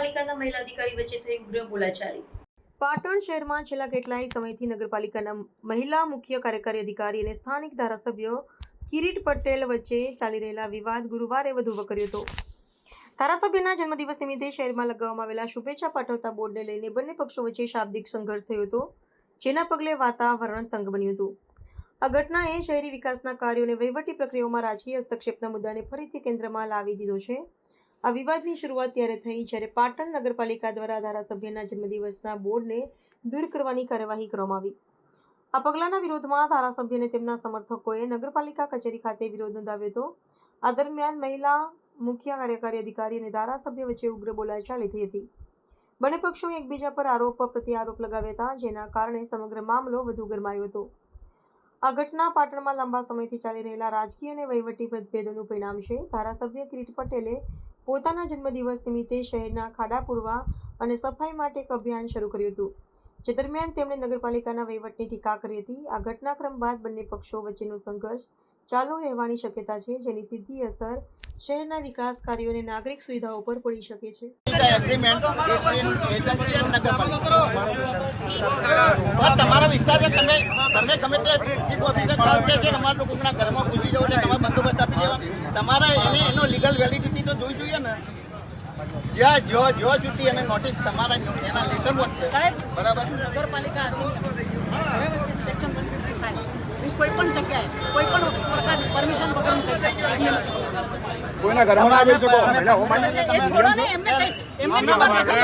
નગરપાલિકાના મહિલા અધિકારી વચ્ચે થઈ ઉગ્ર બોલાચાલી। પાટણ શહેરમાં છેલ્લા કેટલાય સમયથી નગરપાલિકાના મહિલા મુખ્ય કાર્યકારી અધિકારી અને સ્થાનિક ધારાસભ્ય કિરીટ પટેલ વચ્ચે ચાલી રહેલા વિવાદ ગુરુવારે વધુ વકર્યો હતો। ધારાસભ્યના જન્મદિવસ નિમિત્તે શહેરમાં લગાવવામાં આવેલા શુભેચ્છા પાઠવતા બોર્ડને લઈને બંને પક્ષો વચ્ચે શાબ્દિક સંઘર્ષ થયો હતો, જેના પગલે વાતાવરણ તંગ બન્યું હતું। આ ઘટનાએ શહેરી વિકાસના કાર્યો અને વહીવટી પ્રક્રિયાઓમાં રાજકીય હસ્તક્ષેપના મુદ્દાને ફરીથી કેન્દ્રમાં લાવી દીધો છે। આ વિવાદની શરૂઆત ત્યારે થઈ જ્યારે પાટણ નગરપાલિકા દ્વારા ધારાસભ્યના જન્મદિવસના બોર્ડને દૂર કરવાની કાર્યવાહી કરવામાં આવી। આ પગલાંના વિરોધમાં ધારાસભ્ય અને તેમના સમર્થકોએ નગરપાલિકા કચેરી ખાતે વિરોધ નોંધાવ્યો હતો। આ દરમિયાન મહિલા મુખ્ય કાર્યકારી અધિકારી અને ધારાસભ્ય વચ્ચે ઉગ્ર બોલાચાલી થઈ હતી। બંને પક્ષોએ એકબીજા પર આરોપ પ્રત્યારોપ લગાવ્યા હતા, જેના કારણે સમગ્ર મામલો વધુ ગરમાયો હતો। આ ઘટના પાટણમાં લાંબા સમયથી ચાલી રહેલા રાજકીય અને વહીવટી મતભેદોનું પરિણામ છે। ધારાસભ્ય કિરીટ પટેલે પોતાના જન્મદિવસ નિમિત્તે શહેરના ખાડા પૂરવા અને સફાઈ માટે એક અભિયાન શરૂ કર્યું હતું, જે દરમિયાન તેમણે નગરપાલિકાના વહીવટની ટીકા કરી હતી। આ ઘટનાક્રમ બાદ બંને પક્ષો વચ્ચેનો સંઘર્ષ ચાલુ રહેવાની શક્યતા છે, જેની સીધી અસર શહેરના વિકાસ કાર્યો અને નાગરિક સુવિધાઓ પર પડી શકે છે। તમારા વિસ્તાર તમે ગમે તે ચીફ ઓફિસર છે તમારા લોકોના ઘરમાં ઘૂસી જવું એટલે તમારે બંદોબસ્ત આપી દેવાનો। તમારે એનો લીગલ વેલિડિટી તો જોઈ જોઈએ ને। જ્યાં સુધી એને નોટિસ તમારા એના લેટર વધશે, બરાબર। નગરપાલિકા સેક્શન 155 કોઈ પણ જગ્યાએ કોઈ પણ પ્રકારની પરમિશન વગર જઈ શકે, કોઈના ઘરમાં આવી શકો એ છોડો ને, એમને ખબર છે।